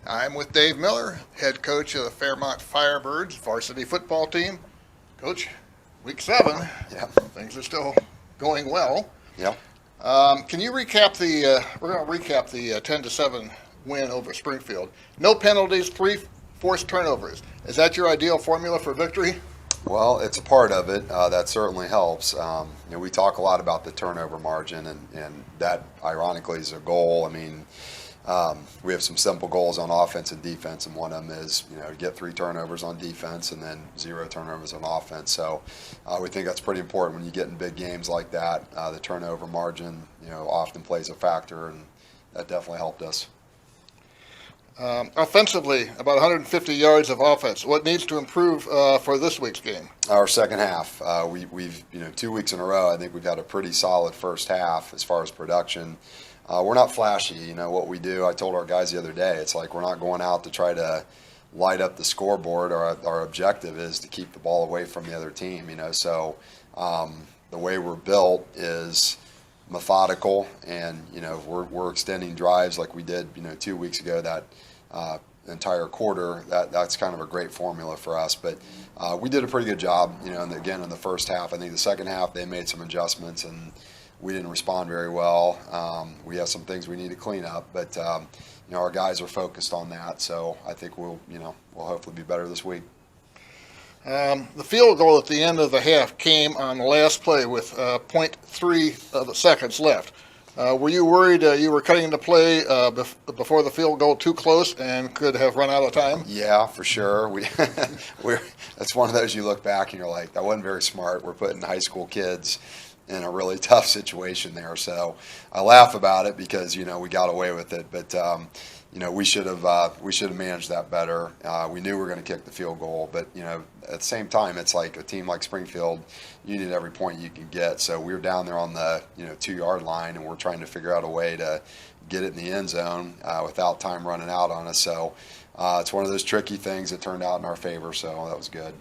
I'm with Dave Miller, head coach of the Fairmont Firebirds varsity football team. Coach, week 7, Yeah. things are still going well. Yeah. Can you recap we're going to recap the 10-7 win over Springfield. No penalties, 3 forced turnovers. Is that your ideal formula for victory? Well, it's a part of it. That certainly helps. We talk a lot about the turnover margin, and that ironically is a goal. I mean, we have some simple goals on offense and defense, and one of them is, to get 3 turnovers on defense and then 0 turnovers on offense. So we think that's pretty important when you get in big games like that. The turnover margin, often plays a factor, and that definitely helped us. Offensively, about 150 yards of offense. What needs to improve for this week's game? Our second half. We've 2 weeks in a row, I think we've had a pretty solid first half as far as production. We're not flashy. What we do, I told our guys the other day, it's like we're not going out to try to light up the scoreboard. Our objective is to keep the ball away from the other team, So the way we're built is methodical, and we're extending drives like we did 2 weeks ago. That entire quarter, that's kind of a great formula for us. But we did a pretty good job, and again in the first half. I think the second half they made some adjustments, and we didn't respond very well. We have some things we need to clean up, but our guys are focused on that. So I think we'll hopefully be better this week. The field goal at the end of the half came on the last play with 0.3 of the seconds left. Were you worried you were cutting the play before the field goal too close and could have run out of time? Yeah, for sure. That's one of those you look back and you're like, that wasn't very smart. We're putting high school kids in a really tough situation there. So I laugh about it because, we got away with it. But, we should have managed that better. We knew we were going to kick the field goal. But, at the same time, it's like a team like Springfield, you need every point you can get. So we were down there on the, 2-yard line, and we're trying to figure out a way to get it in the end zone without time running out on us. So it's one of those tricky things that turned out in our favor. So that was good.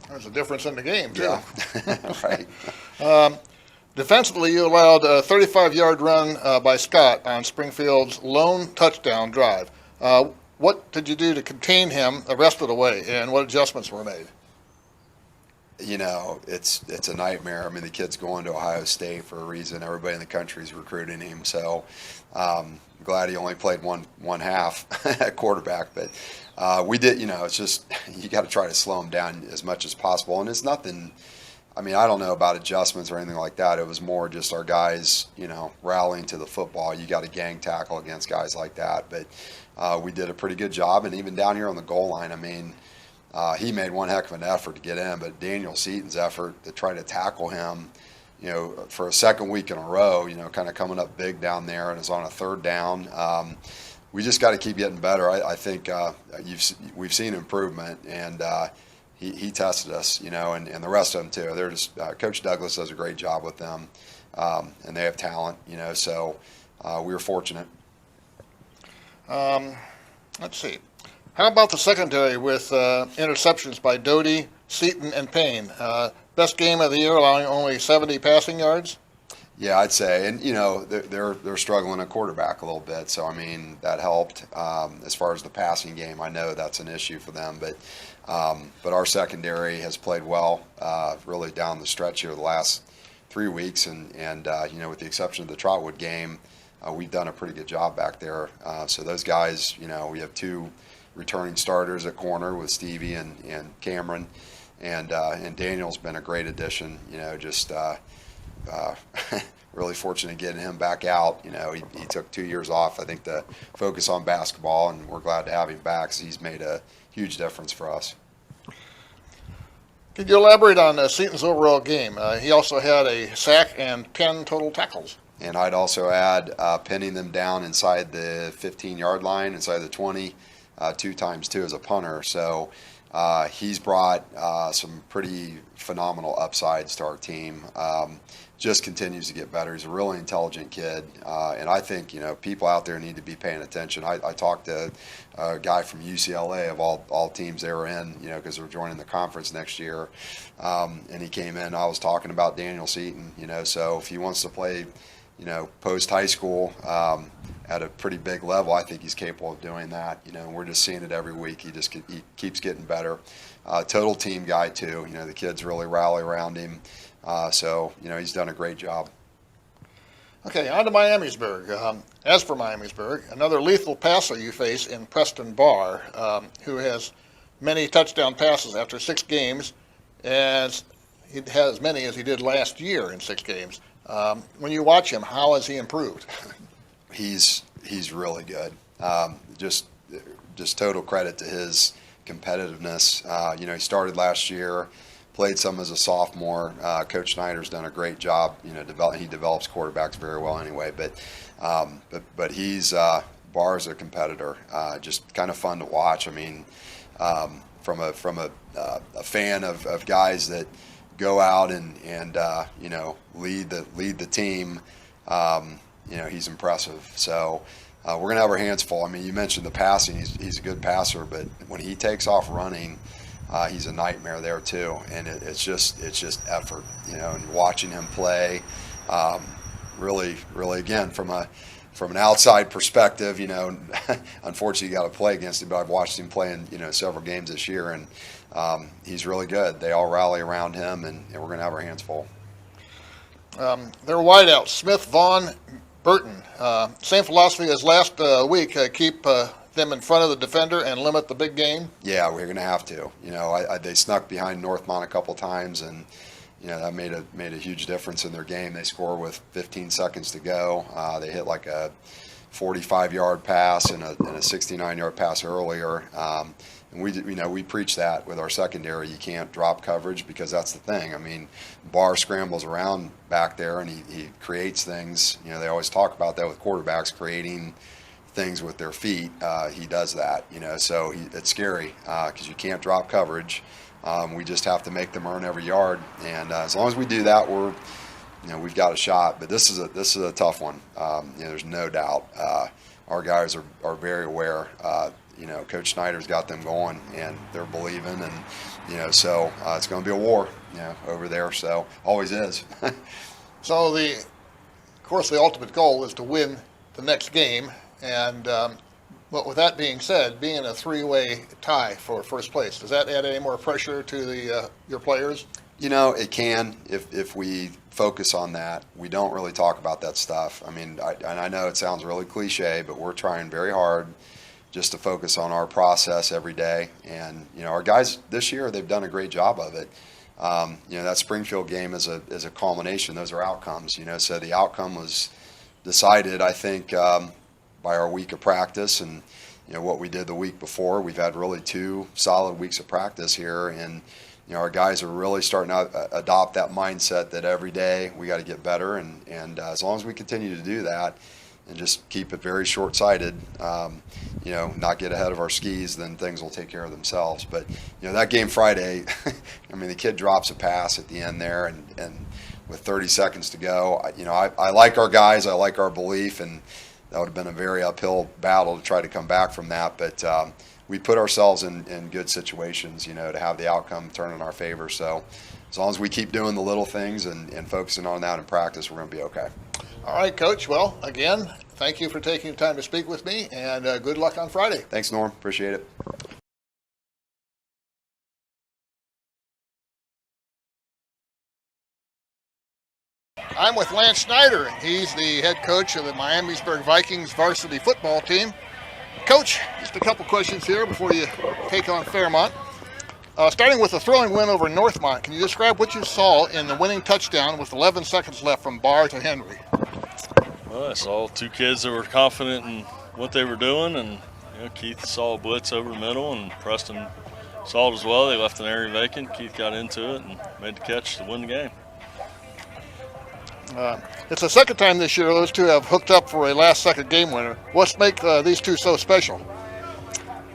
There's a difference in the game, too. Yeah, right. Defensively, you allowed a 35-yard run by Scott on Springfield's lone touchdown drive. What did you do to contain him the rest of the way, and what adjustments were made? It's a nightmare. I mean, the kid's going to Ohio State for a reason. Everybody in the country is recruiting him. So I'm glad he only played one half at quarterback. But we did, it's just you got to try to slow him down as much as possible. And it's nothing, I mean, I don't know about adjustments or anything like that. It was more just our guys, rallying to the football. You got to gang tackle against guys like that. But we did a pretty good job. And even down here on the goal line, I mean, he made one heck of an effort to get in, but Daniel Seaton's effort to try to tackle him, for a second week in a row, kind of coming up big down there and is on a third down. We just got to keep getting better. I think we've seen improvement, and he tested us, and the rest of them too. They're just Coach Douglas does a great job with them, and they have talent, so we were fortunate. Let's see. How about the secondary with interceptions by Doty, Seaton, and Payne? Best game of the year, allowing only 70 passing yards? Yeah, I'd say. And, they're struggling at quarterback a little bit. So, I mean, that helped. As far as the passing game, I know that's an issue for them. But our secondary has played well really down the stretch here the last 3 weeks. And with the exception of the Trotwood game, we've done a pretty good job back there. So those guys, we have 2 returning starters at corner with Stevie and Cameron, and Daniel's been a great addition. Really fortunate getting him back out. He took 2 years off, I think, to focus on basketball, and we're glad to have him back. So he's made a huge difference for us. Could you elaborate on Seaton's overall game? He also had a sack and 10 total tackles. And I'd also add pinning them down inside the 15-yard line, inside the 20. 2 times too as a punter. So he's brought some pretty phenomenal upsides to our team. Just continues to get better. He's a really intelligent kid, and I think people out there need to be paying attention. I talked to a guy from UCLA of all teams they were in, because they're joining the conference next year, and he came in. I was talking about Daniel Seaton, so if he wants to play post high school at a pretty big level. I think he's capable of doing that. And we're just seeing it every week. He keeps getting better. Total team guy too. The kids really rally around him. So he's done a great job. Okay, on to Miamisburg. As for Miamisburg, another lethal passer you face in Preston Barr, who has many touchdown passes after 6 games, and he has as many as he did last year in 6 games. When you watch him, how has he improved? He's really good. Just total credit to his competitiveness. He started last year, played some as a sophomore. Coach Schneider's done a great job. He develops quarterbacks very well anyway. But he's Barr's a competitor. Just kind of fun to watch. I mean, from a fan of guys that go out and lead the team. He's impressive. So we're gonna have our hands full. I mean, you mentioned the passing. He's a good passer, but when he takes off running, he's a nightmare there too. And it's just effort, and watching him play. Really, again, from an outside perspective, unfortunately you got to play against him, but I've watched him play in several games this year, and he's really good. They all rally around him, and we're going to have our hands full. Their wideouts, Smith, Vaughn, Burton. Same philosophy as last week. Keep them in front of the defender and limit the big game. Yeah, we're going to have to. They snuck behind Northmont a couple times, and that made a huge difference in their game. They score with 15 seconds to go. They hit like a 45-yard pass and a 69-yard pass earlier. And we preach that with our secondary. You can't drop coverage, because that's the thing. I mean, Barr scrambles around back there and he creates things. They always talk about that with quarterbacks, creating things with their feet. He does that. So it's scary because you can't drop coverage. We just have to make them earn every yard, and as long as we do that, we've got a shot. But this is a tough one. There's no doubt. Our guys are very aware. Coach Schneider's got them going, and they're believing, and so it's going to be a war, over there. So always is. So of course, the ultimate goal is to win the next game, and but with that being said, being in a 3-way tie for first place, does that add any more pressure to your players? It can if we focus on that. We don't really talk about that stuff. I mean, I know it sounds really cliche, but we're trying very hard just to focus on our process every day. And our guys this year, they've done a great job of it. That Springfield game is a culmination. Those are outcomes. So the outcome was decided, I think, by our week of practice and what we did the week before. We've had really 2 solid weeks of practice here, and our guys are really starting to adopt that mindset that every day we got to get better, and as long as we continue to do that and just keep it very short-sighted, not get ahead of our skis, then things will take care of themselves. But that game Friday, I mean, the kid drops a pass at the end there, and with 30 seconds to go, I like our guys, I like our belief, and that would have been a very uphill battle to try to come back from that. But we put ourselves in good situations, to have the outcome turn in our favor. So as long as we keep doing the little things and focusing on that in practice, we're going to be okay. All right, Coach. Well, again, thank you for taking the time to speak with me, and good luck on Friday. Thanks, Norm. Appreciate it. I'm with Lance Schneider. He's the head coach of the Miamisburg Vikings varsity football team. Coach, just a couple questions here before you take on Fairmont. Starting with a thrilling win over Northmont, can you describe what you saw in the winning touchdown with 11 seconds left from Barr to Henry? Well, I saw 2 kids that were confident in what they were doing, and Keith saw a blitz over the middle, and Preston saw it as well. They left an area vacant. Keith got into it and made the catch to win the game. It's the second time this year those 2 have hooked up for a last-second game winner. What's make these 2 so special?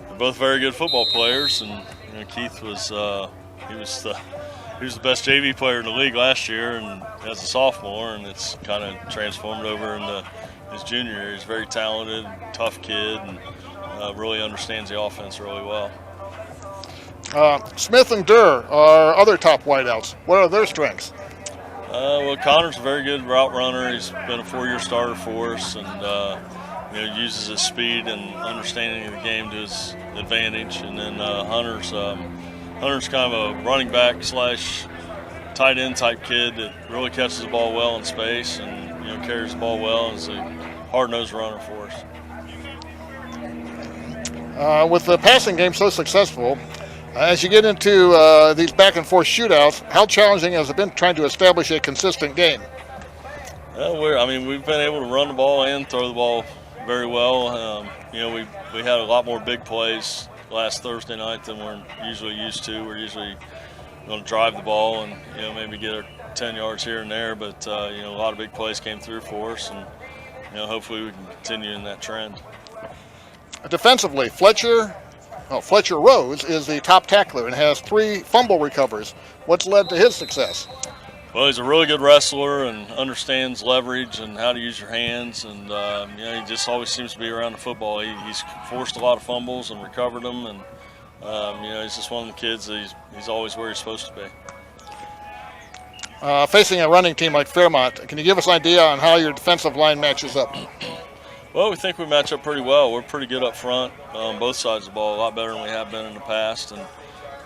They're both very good football players, and Keith was he was the best JV player in the league last year, and as a sophomore, and it's kind of transformed over into his junior year. He's a very talented, tough kid, and really understands the offense really well. Smith and Durr are other top wideouts. What are their strengths? Well, Connor's a very good route runner. He's been a 4-year starter for us, and uses his speed and understanding of the game to his advantage. And then Hunter's kind of a running back slash tight end type kid that really catches the ball well in space and carries the ball well and is a hard-nosed runner for us. With the passing game so successful, as you get into these back and forth shootouts, how challenging has it been trying to establish a consistent game? We've been able to run the ball and throw the ball very well. We had a lot more big plays last Thursday night than we're usually used to. We're usually going to drive the ball and maybe get our 10 yards here and there, but a lot of big plays came through for us, and hopefully we can continue in that trend. Defensively, Fletcher Rose is the top tackler and has 3 fumble recovers. What's led to his success? Well, he's a really good wrestler and understands leverage and how to use your hands, and he just always seems to be around the football. He's forced a lot of fumbles and recovered them, and he's just one of the kids that he's always where he's supposed to be. Facing a running team like Fairmont, can you give us an idea on how your defensive line matches up? Well, we think we match up pretty well. We're pretty good up front on both sides of the ball, a lot better than we have been in the past, and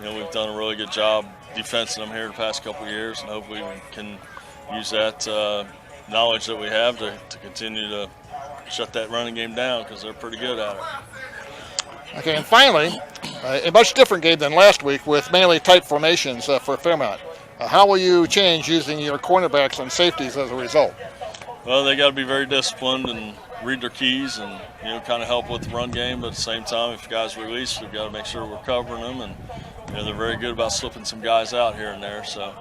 we've done a really good job defensing them here the past couple of years, and hopefully we can use that knowledge that we have to continue to shut that running game down, because they're pretty good at it. Okay, and finally, a much different game than last week with mainly tight formations for Fairmont. How will you change using your cornerbacks and safeties as a result? Well, they got to be very disciplined and read their keys and kind of help with the run game, but at the same time, if guys release, we've got to make sure we're covering them, and they're very good about slipping some guys out here and there. So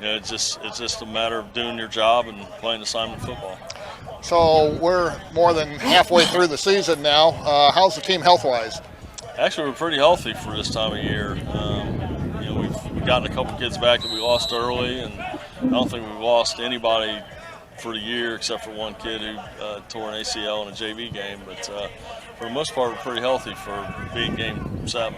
it's just a matter of doing your job and playing assignment football. So we're more than halfway through the season now. How's the team health-wise? Actually, we're pretty healthy for this time of year. We've gotten a couple kids back that we lost early, and I don't think we've lost anybody for the year except for one kid who tore an ACL in a JV game. But for the most part, we're pretty healthy for being game 7.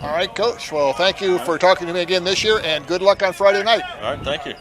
All right, Coach. Well, thank you for talking to me again this year, and good luck on Friday night. All right, thank you.